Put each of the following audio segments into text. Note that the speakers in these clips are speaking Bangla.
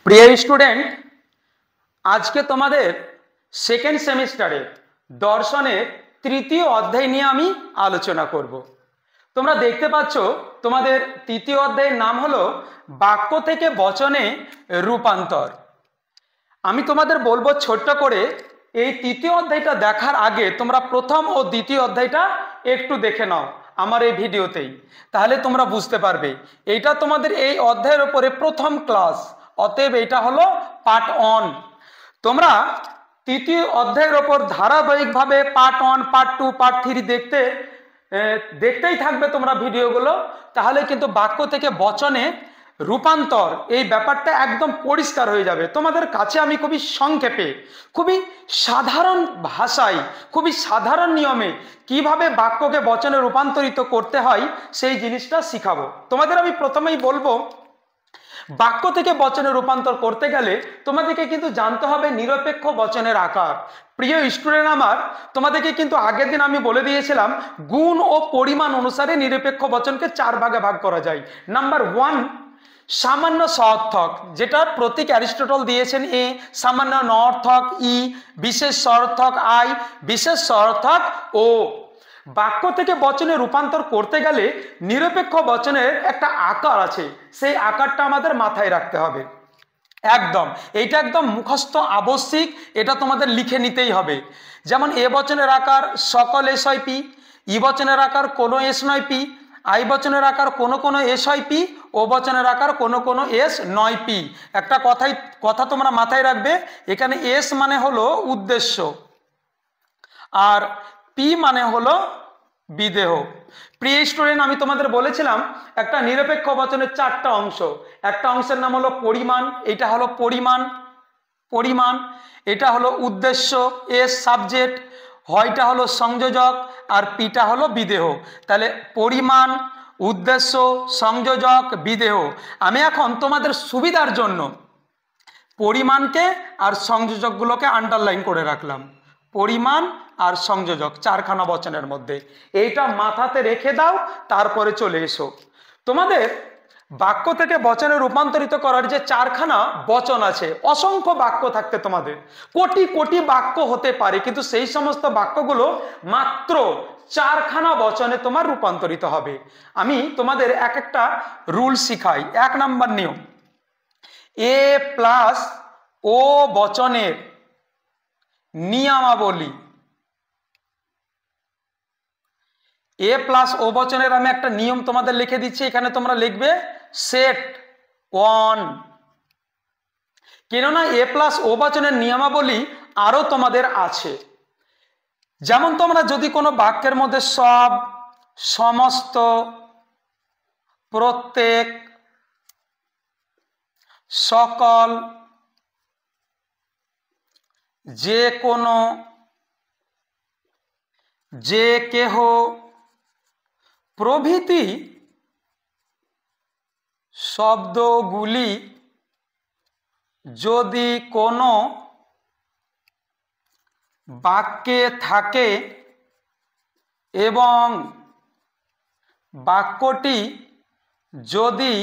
প্রিয় স্টুডেন্ট, আজকে তোমাদের সেকেন্ড সেমিস্টারে দর্শনের তৃতীয় অধ্যায় নিয়ে আমি আলোচনা করব। তোমরা দেখতে পাচ্ছ তোমাদের তৃতীয় অধ্যায়ের নাম হলো বাক্য থেকে বচনে রূপান্তর। আমি তোমাদের বলবো ছোট্ট করে এই তৃতীয় অধ্যায়টা দেখার আগে তোমরা প্রথম ও দ্বিতীয় অধ্যায়টা একটু দেখে নাও আমার এই ভিডিওতেই, তাহলে তোমরা বুঝতে পারবে। এইটা তোমাদের এই অধ্যায়ের উপরে প্রথম ক্লাস, অতএব এটা হলো পার্ট 1। তোমরা তৃতীয় অধ্যায়ের ওপর ধারাবাহিকভাবে পার্ট 1, পার্ট 2, পার্ট 3 দেখতেই থাকবে তোমরা ভিডিওগুলো, তাহলে কিন্তু বাক্য থেকে বচনে রূপান্তর এই ব্যাপারটা একদম পরিষ্কার হয়ে যাবে তোমাদের কাছে। আমি খুবই সংক্ষেপে, খুবই সাধারণ ভাষায়, খুবই সাধারণ নিয়মে কিভাবে বাক্যকে বচনে রূপান্তরিত করতে হয় সেই জিনিসটা শিখাবো তোমাদের। আমি প্রথমেই বলবো, বাক্য থেকে বচনে রূপান্তর করতে গেলে তোমাদেরকে কিন্তু জানতে হবে নিরপেক্ষ বচনের আকার। প্রিয় স্টুডেন্ট আমার, তোমাদেরকে কিন্তু আগের দিন আমি বলে দিয়েছিলাম গুণ ও পরিমাণ অনুসারে নিরপেক্ষ বচনকে 4 ভাগে ভাগ করা যায়। নাম্বার 1, সামান্য সঅর্থক, যেটা প্রতীক অ্যারিস্টটল দিয়েছেন এ, সামান্য নঅর্থক ই, বিশেষ সঅর্থক আই, বিশেষ সঅর্থক ও। বাক্য থেকে বচনে রূপান্তর করতে গেলে নিরপেক্ষ বচনের একটা আকার আছে, সেই আকারটা আমাদের মাথায় রাখতে হবে একদম। এইটা একদম মুখস্থ আবশ্যিক, এটা তোমাদের লিখে নিতেই হবে। যেমন এ বচনের আকার সকল এস হয় পি, ই বচনের আকার কোনো এস নয় পি, আই বচনের আকার কোনো কোনো এস হয় পি, ও বচনের আকার কোনো কোনো এস নয় পি। একটা কথা তোমরা মাথায় রাখবে, এখানে এস মানে হলো উদ্দেশ্য আর পি মানে হলো বিদেহ। প্রিয় স্টুডেন্ট, আমি তোমাদের বলেছিলাম একটা নিরপেক্ষ বচনের 4টা অংশ। একটা অংশের নাম হলো পরিমাণ, এটা হলো পরিমাণ, এটা হলো উদ্দেশ্য এস সাবজেক্ট, হয়টা হলো সংযোজক আর পিটা হলো বিদেহ। তাহলে পরিমাণ, উদ্দেশ্য, সংযোজক, বিদেহ। আমি এখন তোমাদের সুবিধার জন্য পরিমাণকে আর সংযোজকগুলোকে আন্ডারলাইন করে রাখলাম। পরিমাণ আর সংযোজক 4খানা বচনের মধ্যে, এইটা মাথাতে রেখে দাও, তারপরে চলে এসো। তোমাদের বাক্য থেকে বচনে রূপান্তরিত করার যে 4খানা বচন আছে, অসংখ্য বাক্য থাকতে তোমাদের কোটি কোটি বাক্য হতে পারে, কিন্তু সেই সমস্ত বাক্যগুলো মাত্র 4খানা বচনে তোমার রূপান্তরিত হবে। আমি তোমাদের এক একটা রুল শিখাই। 1 নাম্বার নিয়ম, এ প্লাস ও বচনের নিয়মাবলী। এ প্লাস ও বচনের আমি একটা নিয়ম তোমাদের লিখে দিচ্ছি, এখানে তোমরা লিখবে সেট 1। কেননা এ প্লাস ও বচনের নিয়মাবলী আরো তোমাদের আছে। যেমন তোমরা যদি কোনো বাক্যের মধ্যে সব, সমস্ত, প্রত্যেক, সকল, যে কোনো, যে কেহ প্রভৃতি শব্দগুলি যদি কোনো বাক্যে থাকে এবং বাক্যটি যদি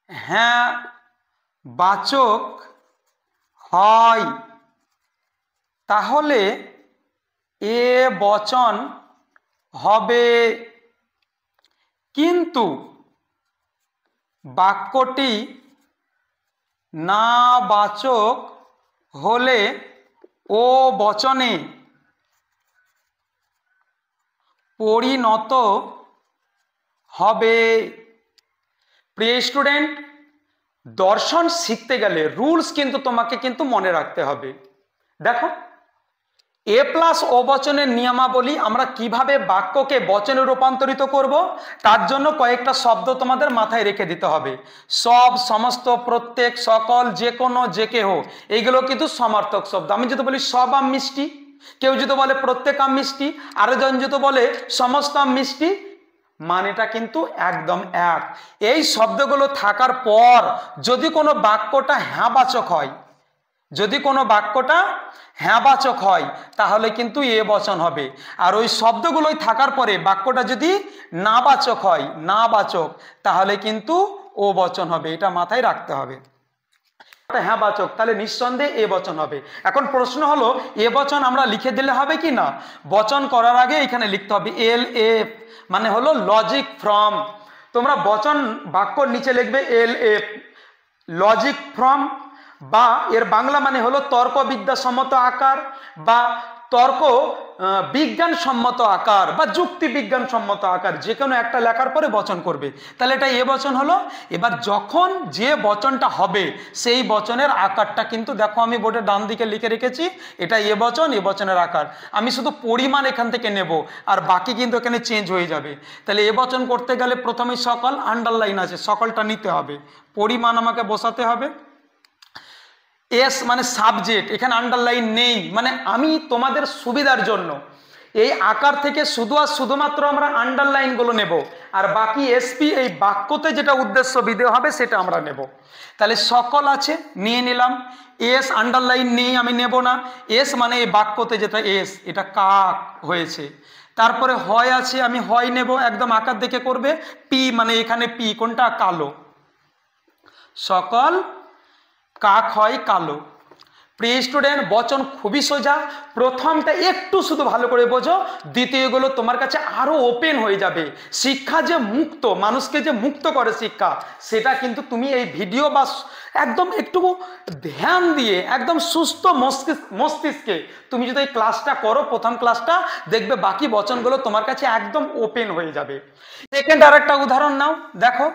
হ্যাঁ বাচক হয়, তাহলে এ বচন হবে। কিন্তু বাক্যটি না বাচক হলে ও বচনে পরিণত হবে। প্রিয় স্টুডেন্ট, দর্শন শিখতে গেলে রুলস কিন্তু তোমাকে কিন্তু মনে রাখতে হবে। দেখো, এ প্লাস ও বচনের নিয়মাবলী আমরা কিভাবে বাক্যকে বচনে রূপান্তরিত করব, তার জন্য কয়েকটা শব্দ তোমাদের মাথায় রেখে দিতে হবে। সব, সমস্ত, প্রত্যেক, সকল, যে কোনো, যে কেহ, এইগুলো কিন্তু সমার্থক শব্দ। আমি যদি বলি সব আম মিষ্টি, কেউ যদি বলে প্রত্যেক আম মিষ্টি, আরেকজন যদি বলে সমস্ত আম মিষ্টি, মানেটা কিন্তু একদম এক। এই শব্দগুলো থাকার পর যদি কোনো বাক্যটা হ্যাঁবাচক হয়, যদি কোনো বাক্যটা হ্যাঁবাচক হয়, তাহলে কিন্তু এ বচন হবে। আর ওই শব্দগুলোই থাকার পরে বাক্যটা যদি নাবাচক হয়, নাবাচক, তাহলে কিন্তু ও বচন হবে, এটা মাথায় রাখতে হবে। হ্যাঁ বাচক, তাহলে নিঃসন্দেহে এ বচন হবে। এখন প্রশ্ন হলো এ বচন আমরা লিখে দিলে হবে কি না? বচন করার আগে এখানে লিখতে হবে এল এফ, মানে হলো লজিক ফ্রম। তোমরা বচন বাক্যর নিচে লিখবে এল এফ, লজিক ফ্রম, বা এর বাংলা মানে হলো তর্ক বিদ্যাসম্মত আকার, বা তর্ক বিজ্ঞানসম্মত আকার, বা যুক্তি বিজ্ঞানসম্মত আকার, যে কোনো একটা লেখার পরে বচন করবে। তাহলে এটা এ বচন হলো। এবার যখন যে বচনটা হবে সেই বচনের আকারটা কিন্তু দেখো আমি বোর্ডের ডান দিকে লিখে রেখেছি, এটা এ বচন, এ বচনের আকার। আমি শুধু পরিমাণ এখান থেকে নেব, আর বাকি কিন্তু এখানে চেঞ্জ হয়ে যাবে। তাহলে এ বচন করতে গেলে প্রথমে সকল, আন্ডারলাইন আছে, সকলটা নিতে হবে, পরিমাণ আমাকে বসাতে হবে। এস মানে সাবজেক্ট, এখানে আন্ডারলাইন নেই, মানে আমি তোমাদের সুবিধার জন্য এই আকার থেকে শুধু আর শুধুমাত্র আমরা আন্ডারলাইনগুলো নেব, আর বাকি এসপি এই বাক্যতে যেটা উদ্দেশ্য বিধেয় হবে সেটা আমরা নেব। তাহলে সকল আছে, নিয়ে নিলাম। এস আন্ডারলাইন নেই, আমি নেব না। এস মানে এই বাক্যতে যেটা এস, এটা কাক হয়েছে। তারপরে হয় আছে, আমি হয় নেব, একদম আকার দেখে করবে। পি মানে এখানে পি কোনটা? কালো। সকল কাক হয় কালো। প্রিয় স্টুডেন্ট, বচন খুবই সোজা। প্রথমটা একটু শুধু ভালো করে বোঝো, দ্বিতীয়গুলো তোমার কাছে আরো ওপেন হয়ে যাবে। শিক্ষা যে মুক্ত, মানুষকে যে মুক্ত করে শিক্ষা, সেটা কিন্তু তুমি এই ভিডিও বা একদম একটু ধ্যান দিয়ে একদম সুস্থ মস্তিষ্কে তুমি যদি এই ক্লাসটা করো, প্রথম ক্লাসটা, দেখবে বাকি বচনগুলো তোমার কাছে একদম ওপেন হয়ে যাবে। সেকেন্ড আর একটা উদাহরণ নাও, দেখো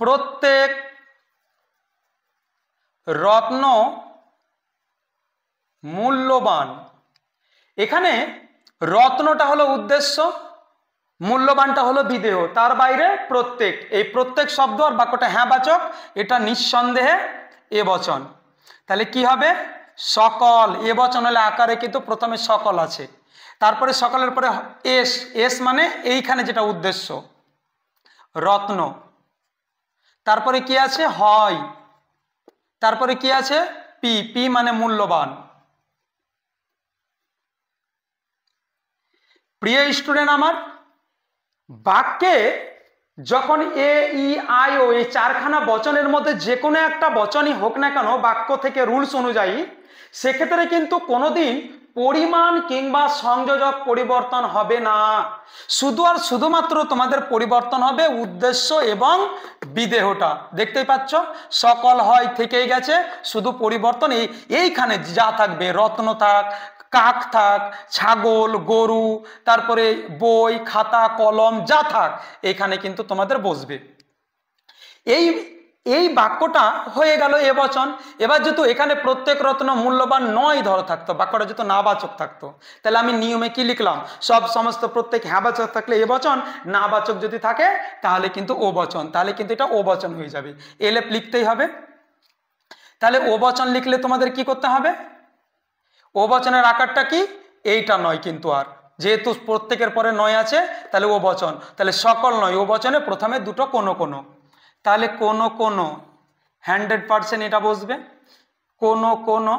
প্রত্যেক রত্ন মূল্যবান। এখানে রত্নটা হলো উদ্দেশ্য, মূল্যবানটা হলো বিধেয়, তার বাইরে প্রত্যেক, এই প্রত্যেক শব্দ আর বাক্যটা হ্যাঁ বাচক, এটা নিঃসন্দেহে এ বচন। তাহলে কি হবে? সকল। এ বচন হলে আকারে কিন্তু প্রথমে সকল আছে, তারপরে সকলের পরে এস, এস মানে এইখানে যেটা উদ্দেশ্য, রত্ন। তারপরে কি আছে? হয়। তারপরে কি আছে? পি, পি মানে মূল্যবান। প্রিয় স্টুডেন্ট আমার, বাক্যে যখন এ ই আই ও এই চারখানা বচনের মধ্যে যে কোনো একটা বচনই হোক না কেন, বাক্য থেকে রুলস অনুযায়ী, সেক্ষেত্রে কিন্তু কোনোদিন পরিমাণ কিংবা সংযোজক পরিবর্তন হবে না। শুধু আর শুধুমাত্র তোমাদের পরিবর্তন হবে উদ্দেশ্য এবং বিধেয়টা। দেখতেই পাচ্ছ, সকল হয় থেকেই গেছে, শুধু পরিবর্তন এইখানে যা থাকবে, রত্ন থাক, কাক থাক, ছাগল, গরু, তারপরে বই, খাতা, কলম যা থাক, এখানে কিন্তু তোমাদের বসবে। এই এই বাক্যটা হয়ে গেল এ বচন। এবার যেহেতু এখানে প্রত্যেক রত্ন মূল্যবান নয় ধরো থাকতো, বাক্যটা যেহেতু নাবাচক থাকতো, তাহলে আমি নিয়মে কি লিখলাম? সমস্ত প্রত্যেক হ্যাঁ বাচক থাকলে এ বচন, নাবাচক যদি থাকে তাহলে কিন্তু ও বচন, তাহলে কিন্তু এটা ও বচন হয়ে যাবে। এলেপ লিখতেই হবে। তাহলে ও বচন লিখলে তোমাদের কি করতে হবে? ও বচনের আকারটা কি? এইটা নয় কিন্তু, আর যেহেতু প্রত্যেকের পরে নয় আছে, তাহলে ও বচন। তাহলে সকল নয়, ও বচনে প্রথমে দুটো কোনো কোনো, তাহলে কোনো কোনো 100% এটা বসবে, কোনো কোনো।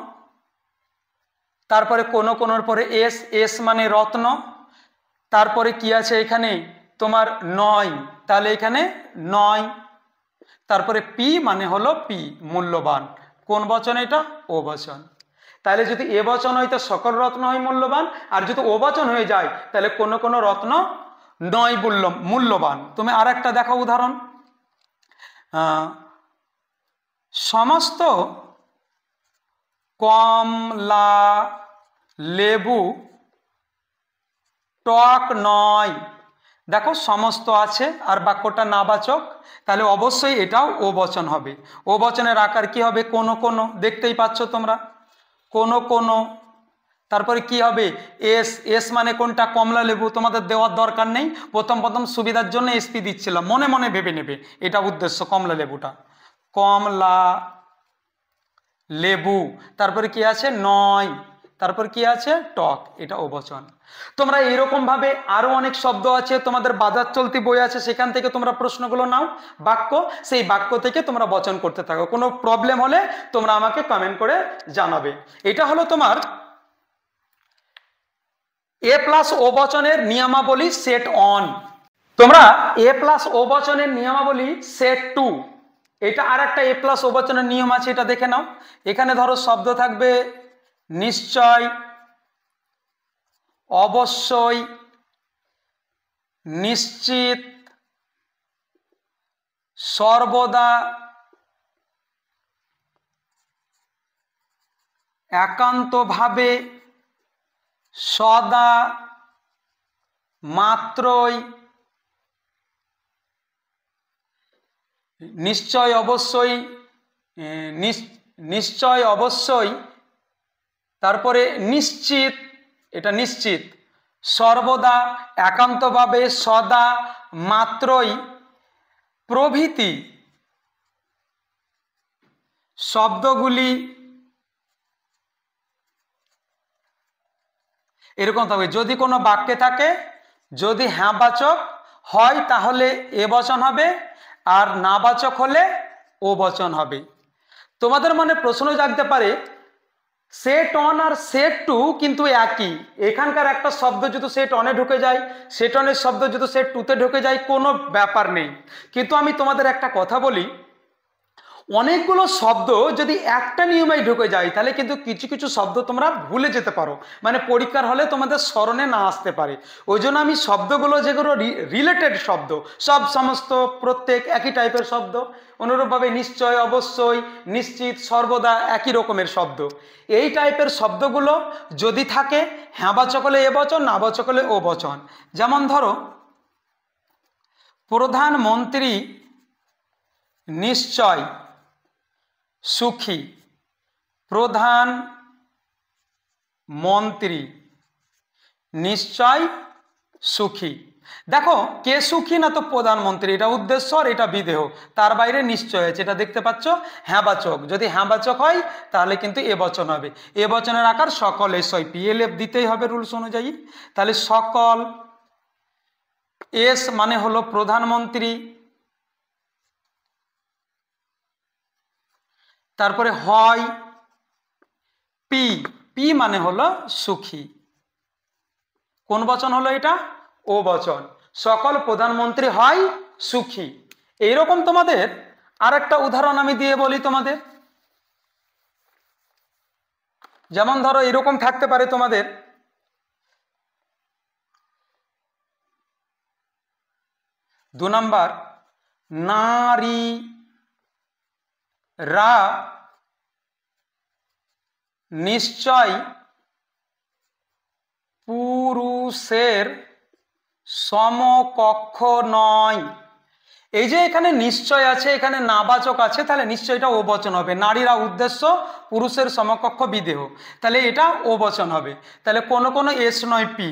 তারপরে কোনো কোনোর পরে এস, এস মানে রত্ন। তারপরে কি আছে এখানে? তোমার নয়, তাহলে এখানে নয়। তারপরে পি মানে হলো পি, মূল্যবান। কোন বচন এটা? ও বচন। তাহলে যদি এ বচন হয় তো সকল রত্ন হয় মূল্যবান, আর যদি ও বচন হয়ে যায় তাহলে কোনো কোনো রত্ন নয় মূল্যবান। তুমি আর একটা দেখো উদাহরণ, সমস্ত কমলা লেবু টক নয়। দেখো সমস্ত আছে আর বাক্যটা নাবাচক, তাহলে অবশ্যই এটাও ও বচন হবে। ও বচনের আকার কি হবে? কোনো কোনো, দেখতেই পাচ্ছ তোমরা, কোনো কোনো। তারপরে কি হবে? এস, এস মানে কোনটা? কমলা লেবু। তোমাদের দেওয়ার দরকার নেই, প্রথম প্রথম সুবিধার জন্য এসপি দিচ্ছিলাম, মনে মনে ভেবে নেবে এটা উদ্দেশ্য, কমলা লেবুটা, কমলা লেবু। তারপরে কি আছে? নয়। তারপর কি আছে? টক, এটা ও বচন। তোমরা এরকম ভাবে আরো অনেক শব্দ আছে, তোমাদের বাজার চলতি বই আছে, সেখান থেকে তোমরা প্রশ্নগুলো নাও, বাক্য, সেই বাক্য থেকে তোমরা বচন করতে থাকো। কোনো প্রবলেম হলে তোমরা আমাকে কমেন্ট করে জানাবে। এটা হলো তোমার এ প্লাস ও বচনের নিয়মাবলী সেট 1। তোমরা এ প্লাস ও বচনের নিয়মাবলী সেট 2 এটা আর একটা এ প্লাস ও বচনের নিয়ম আছে, এটা দেখে নাও। এখানে ধরো শব্দ থাকবে নিশ্চয়, অবশ্যই, নিশ্চিত, সর্বদা, একান্তভাবে, সদা, মাত্রই, নিশ্চয়, অবশ্যই, নিশ্চয়, অবশ্যই, তারপরে নিশ্চিত, এটা নিশ্চিত, সর্বদা, একান্তভাবে, সদা, মাত্রই প্রভৃতি শব্দগুলি এরকম থাকবে। যদি কোনো বাক্যে থাকে, যদি হ্যাঁ বাচক হয় তাহলে এ বচন হবে, আর না বাচক হলে ও বচন হবে। তোমাদের মনে প্রশ্ন জাগতে পারে সেট অন আর সেট টু কিন্তু একই, এখানকার একটা শব্দ যদি সেট অনে ঢুকে যায়, সেট অনের শব্দ যদি সেট টুতে ঢুকে যায়, কোনো ব্যাপার নেই। কিন্তু আমি তোমাদের একটা কথা বলি, অনেকগুলো শব্দ যদি একটা নিয়মে ঢুকে যায় তাহলে কিন্তু কিছু কিছু শব্দ তোমরা ভুলে যেতে পারো, মানে পরীক্ষার হলে তোমাদের স্মরণে না আসতে পারে। ওই জন্য আমি শব্দগুলো যেগুলো রিলেটেড শব্দ, সব সমস্ত প্রত্যেক একই টাইপের শব্দ, অনুরূপভাবে নিশ্চয়, অবশ্যই, নিশ্চিত, সর্বদা একই রকমের শব্দ, এই টাইপের শব্দগুলো যদি থাকে, হ্যাঁ বাচক হলে এ বচন, না বাচক হলে ও বচন। যেমন ধরো প্রধানমন্ত্রী নিশ্চয় সুখী, প্রধান মন্ত্রী নিশ্চয় সুখী। দেখো কে সুখী না তো প্রধানমন্ত্রী, এটা উদ্দেশ্য আর এটা বিধেয়, তার বাইরে নিশ্চয় আছে, এটা দেখতে পাচ্ছ হ্যাঁ বাচক। যদি হ্যাঁ বাচক হয় তাহলে কিন্তু এ বচন হবে। এ বচনের আকার সকল, এসই পিএলএফ দিতেই হবে রুলস অনুযায়ী। তাহলে সকল, এস মানে হলো প্রধানমন্ত্রী, তারপরে হয়, পি, পি মানে হলো সুখী। কোন বচন হলো এটা? ও বচন। সকল প্রধানমন্ত্রী হয় সুখী। এইরকম তোমাদের আর একটা উদাহরণ আমি দিয়ে বলি তোমাদের। যেমন ধরো এরকম থাকতে পারে তোমাদের, দু নাম্বার, নারী রা নিশ্চয় পুরুষের সমকক্ষ নয়। এই যে এখানে নিশ্চয় আছে, এখানে নাবাচক আছে, তাহলে নিশ্চয়টা ও বচন হবে। নারীরা উদ্দেশ্য, পুরুষের সমকক্ষ বিদেহ, তাহলে এটা ও বচন হবে। তাহলে কোনো কোনো এস নয় পি,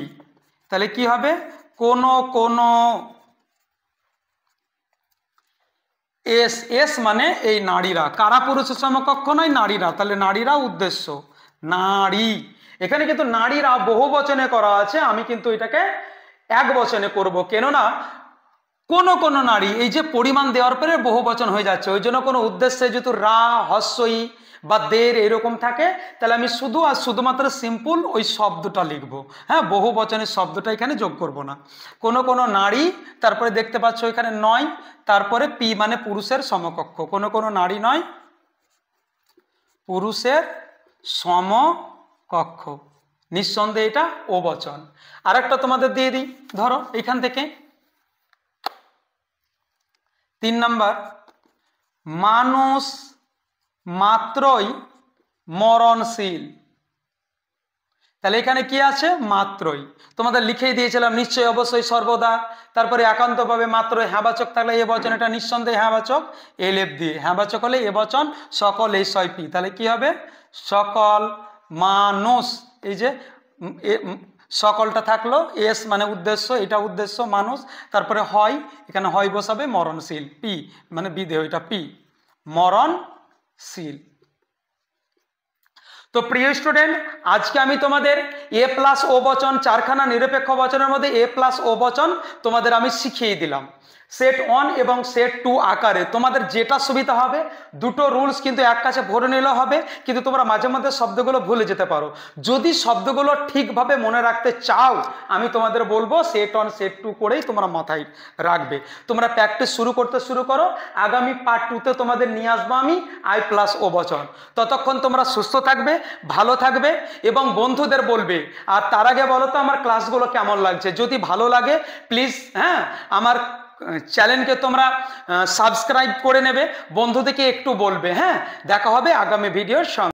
তাহলে কি হবে? কোনো কোনো এস, এস মানে এই নারীরা, কারা পুরুষের সমকক্ষ নয়? নারীরা, তাহলে নারীরা উদ্দেশ্য, নারী। এখানে কিন্তু নারীরা বহু বচনে করা আছে, আমি কিন্তু এটাকে এক বচনে করব, কেননা কোনো কোনো নারী, এই যে পরিমাণ দেওয়ার পরে বহু বচন হয়ে যাচ্ছে, ওই জন্য কোনো উদ্দেশ্যে যদি রা, হস্যই বা দের এরকম থাকে, তাহলে আমি শুধু আর শুধুমাত্র সিম্পল ওই শব্দটা লিখবো, হ্যাঁ, বহু বচনের শব্দটা এখানে যোগ করব না। কোনো কোনো নারী, তারপরে দেখতে পাচ্ছ এখানে নয়, তারপরে পি মানে পুরুষের সমকক্ষ, কোনো কোনো নারী নয় পুরুষের সমকক্ষ, নিঃসন্দেহে এটা ও বচন। আর একটা তোমাদের দিয়ে দিই, ধরো এখান থেকে 3 নাম্বার, মানুষ মাত্রই মরণশীল। তাহলে এখানে কি আছে? মাত্রই। তোমাদের লিখেই দিয়েছিলাম নিশ্চয়, অবশ্যই, সর্বদা, তারপরে একান্তভাবে, মাত্রই, হ্যাঁবাচক থাকলে এ বচন, এটা নিঃসন্দেহে হ্যাঁবাচক, এলেপ দিয়ে, হ্যাঁবাচক হলে এ বচন, সকল, এই সয়পি, তাহলে কি হবে? সকল মানুষ, এই যে সকলটা থাকলো, এস মানে উদ্দেশ্য, এটা উদ্দেশ্য মানুষ, তারপরে হয়, এখানে হয় বসাবে, মরণশীল, পি মানে বিধেয়, এটা পি, মরণশীল। তো প্রিয় স্টুডেন্ট, আজকে আমি তোমাদের এ প্লাস ও বচন, চারখানা নিরপেক্ষ বচনের মধ্যে এ প্লাস ও বচন তোমাদের আমি শিখিয়ে দিলাম। সেট 1 এবং সেট 2 আকারে তোমাদের যেটা সুবিধা হবে, দুটো রুলস কিন্তু এক কাছে ভরে নিলে হবে, কিন্তু তোমরা মাঝে মধ্যে শব্দগুলো ভুলে যেতে পারো। যদি শব্দগুলো ঠিকভাবে মনে রাখতে চাও, আমি তোমাদের বলবো সেট 1 সেট 2 করেই তোমরা মাথায় রাখবে। তোমরা প্র্যাকটিস শুরু করো। আগামী পার্ট 2তে তোমাদের নিয়ে আসবো আমি আই প্লাস ও বচন। ততক্ষণ তোমরা সুস্থ থাকবে, ভালো থাকবে এবং বন্ধুদের বলবে। আর তার আগে বলো তো আমার ক্লাসগুলো কেমন লাগছে। যদি ভালো লাগে প্লিজ আমার চ্যানেলকে তোমরা সাবস্ক্রাইব করে নেবে, বন্ধুদেরকে একটু বলবে। দেখা হবে আগামী ভিডিওর সঙ্গে।